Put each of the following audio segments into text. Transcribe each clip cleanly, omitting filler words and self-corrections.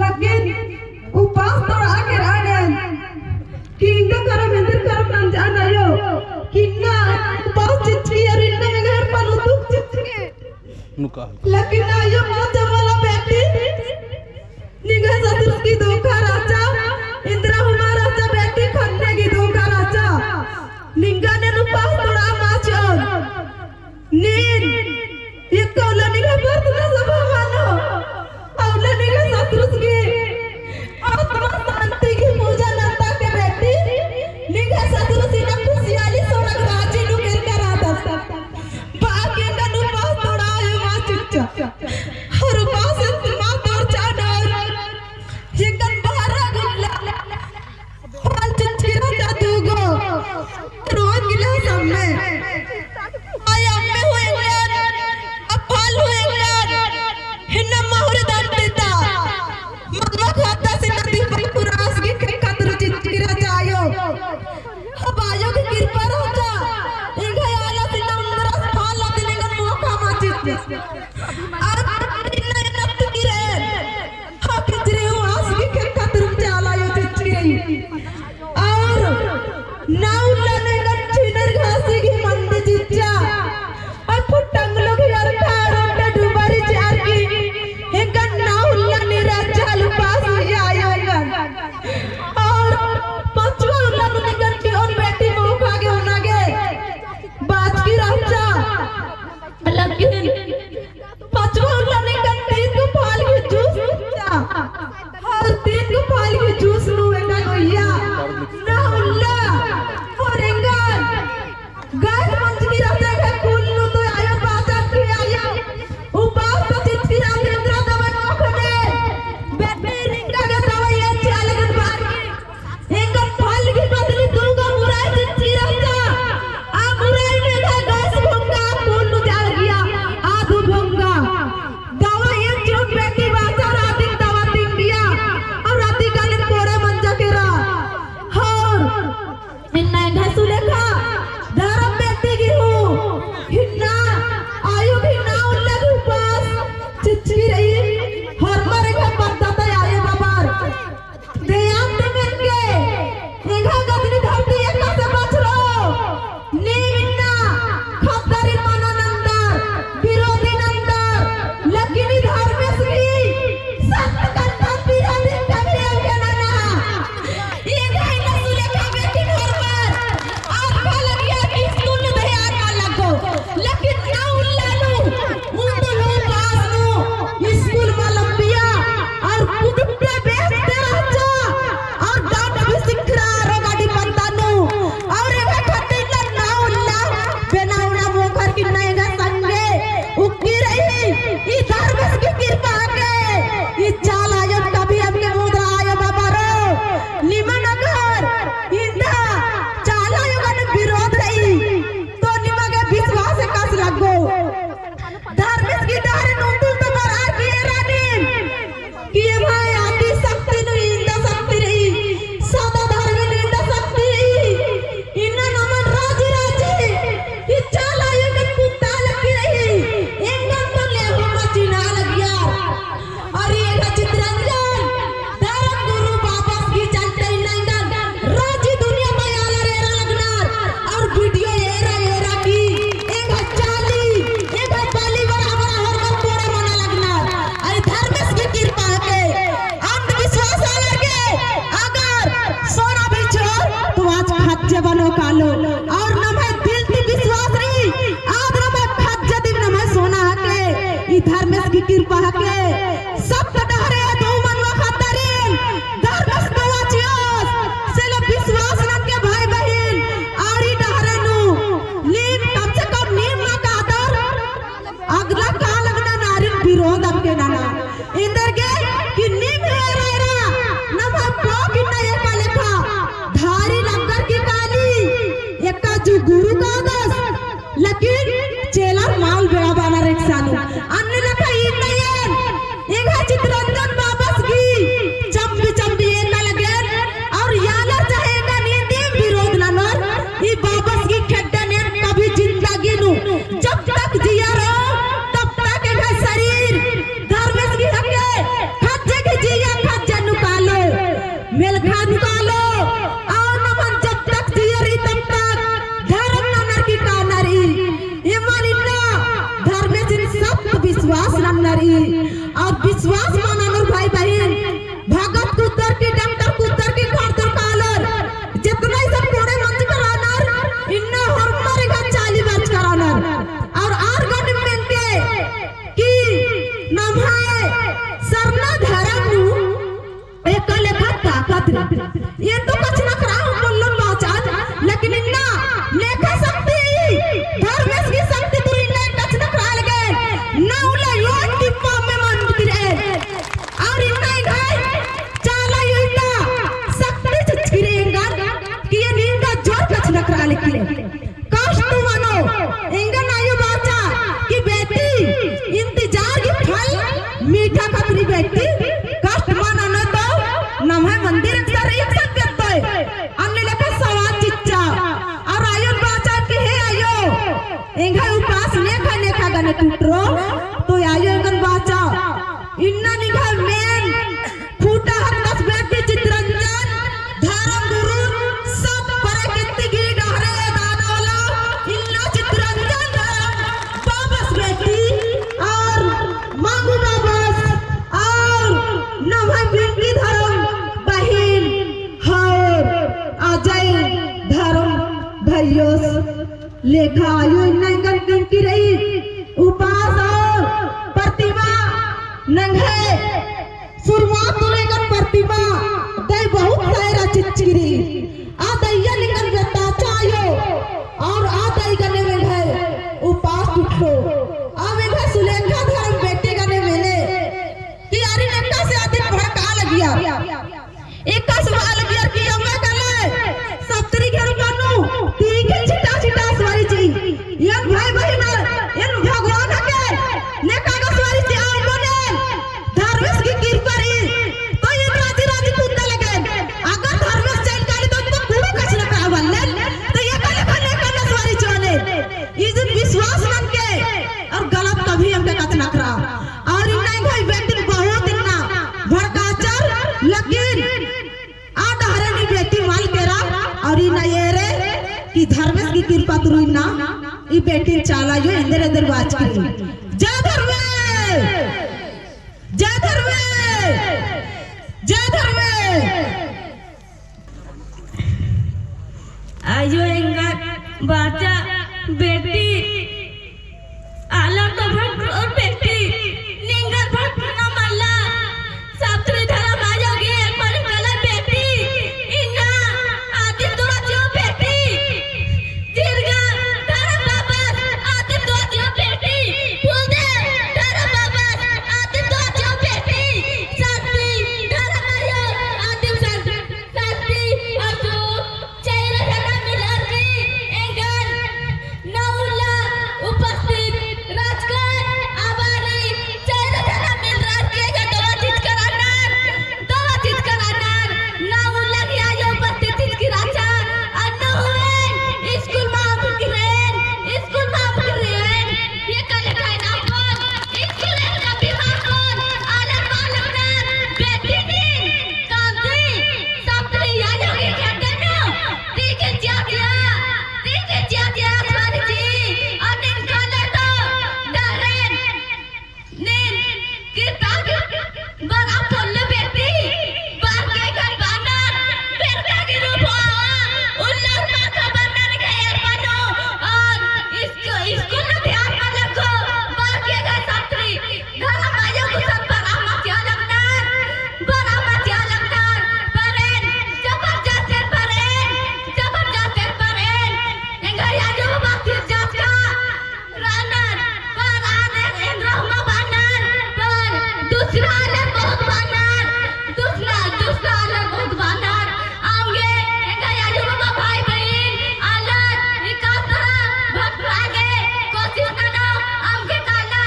लेकिन उपास तो आगे आने कि इंगा करो मंदिर करो पंजान आयो कि ना उपास चिच्ची और इन्ना में घर पर उतुक चिच्ची नुका लेकिन आयो माता वाला बेटी निगाह सतुर की धोखा राजा इंद्रा हमारा राजा बेटी खन्ने की धोखा राजा निगा ने उपास तोड़ा माचोर नीन ये कौला निगाह पर तुझे सब मानो औला निगाह सतुर की आत्मा शांति की पूजा नंदा के बेटी निगाह सतुर की ना खुशियाली सोना राजी नु कर कर आता बाकी का नु पास तोड़ा है मां चिच्चा हर पास मां तोड़ चाडर ये कन बाहर गुल्ला पाल चिच्ची राजा दूगो रोज गिला सामने आय अम्मे होएंगे अब फाल होएंगे हिन्ना माहुरे दान देता मम्मा खाता से नदी पर पुरास की खातिर चिच्ची राजा आयो अब आयो की कृपा राजा इंगा आला से नंदरस फाल लाते निगन मौका माचित आज इन्ना नफ्त की रे हा किजरे हो आस की खातिर चाला यो चिच्ची और नाउ लाने गच्चिनर घासी की मंदी चिच्चा और फुटंग लोग यार कारों डुबारी चार की एक नाउ लाने राजा लुपास ही आयोगा और पांचवा लाने निकल की और बेटी मौका के होना के बाज की राजा लेकिन पांचवा लाने का तीन को फाल की जूस और तीन को फाल की जूस नु एका गोइया नाउ ला छत्री ये तो कछ ना करा हम बोलन बाचा लेकिन इन्ना लेखा शक्ति धर्मेश की शक्ति तू इन्ना कछ ना करा लगे ना उला यो टिप्पा में मन गिरे और इन्ना गए चाला इन्ना शक्ति छिरेंगा कि ये नींदा जोर कछ ना करा लेकिन कष्ट मानो इंगा ना यो बाचा कि बेटी इंतजार की फल मीठा खतरी बेटी कष्ट माना न तो नमः मंदिर सर एक सब करता है अन्य लेखा सवाल चिच्चा और आयो बाचा के है आयो इंगा उपास लेखा लेखा गने टूटरो तो आयो इंगन बाचा इन्ना निगा मेन फूटा हकस बेटी चित्रंजन धर्म गुरु सब परे कित्ती गिरी डहरे दाना वाला इन्ना चित्रंजन धर्म बाबस बेटी और मांगू बाबस और नमः बिंगी धर्म बहिन हर अजय धर्म भैयोस लेखा आयो नंगन किंकी रही उपास और प्रतिमा नंगे शुरुआत तो लेकर प्रतिमा दई बहुत सारा चिचरी आ दैया लिंगन बेटा चायो और आ दई गने में है उपास उठो आ में है सुलेखा धर्म बेटे गने मेले कि यारी नक्का से आदि भड़का लगिया एक का सवाल लगिया कि हमें गले सप्तरी घर बानू तीन के छिटा छिटा सवारी जी यन भाई बहन यन भगवान के ने कागज सवारी जी आ बोले धर्मेश की कृपा री तो ये राजी राजी कूदने लगे अगर धर्मेश चल काली तो कोई कछ न पावले तो ये काले काले काले सवारी चले इस विश्वास मन के और गलत कभी हमके कछ न करा और नहीं भाई बेटी बहुत इतना भड़काचर लेकिन आ डहरे नी बेटी माल केरा और ई ना ये रे कि धर्मेश की कृपा तुरु ना ई बेटी चाला यो इंदर इंदर बाज के जय धर्मेश जय धर्मेश जय धर्मेश आयो इंगा बाचा बेटी आला तो भट और बेटी निंगा भट ना मल्ला सात्री धर्म आयोगे पर कला बेटी इन्ना आदि तो जो बेटी दीर्घा धर्म बाबा आदि तो जो बेटी फूल दे धर्म बाबा आदि तो जो बेटी सात्री धर्म आयो आदि सात्री असु चेहरा धर्म मिला के एंगल नौला उपस्थित राजकर आबारी चेहरा धर्म मिल राज के दवा चीज करानार नौला की आयो उपस्थित चीज की राजा अन्न हुए स्कूल माफ करें ये कल का ना कौन स्कूल का बीमार कौन आलम मालूम ना बेटी नीन कांती सप्तरी आयो के कहते ना ठीक है जिया स्वारी जी अनिन काले तो डरेन नीन किता बड़ा फुल बेटी बार के घर बानर फिर के रूप उल्लास में खबर न गए बनो और इसको न ध्यान में रखो बार के घर सात्री घर आयो को सब बड़ा मचा लगनार परेन जबरदस्त परेन एंगा आयो बाकी जात का रानर पर आने रहमा बानर पर दूसरा आलम बहुत बानर दूसरा आलम बहुत बानर आंगे एंगा आयो बाबा भाई बहन आलम इकातरा भक्त आगे कोशिश करो आंगे काला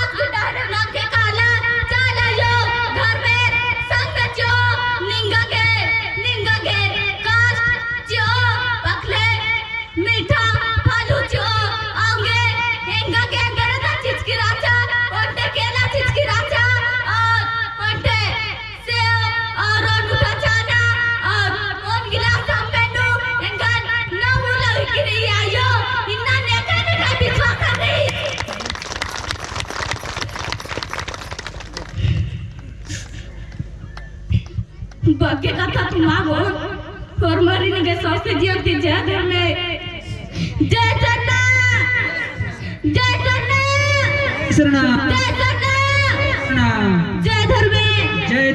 आज डाले नाम के काला चला यो घर में संग जो निंगा के कास्ट जो पखले मीठा फालू जो आंगे हेंगा के गरदा चीज की राजा ओंटे केला चीज की राजा और ओंटे सेव और उठा जाना और ओन गिलास मेनू हेंगा नमूला विक्री आयो इन्ना नेका नेका विश्वास नहीं बाकी कथा तुम आगो और मरी ने सोचते जीव की जय धर्म जय सन्ना शरणा जय सन्ना शरणा जय धर्म जय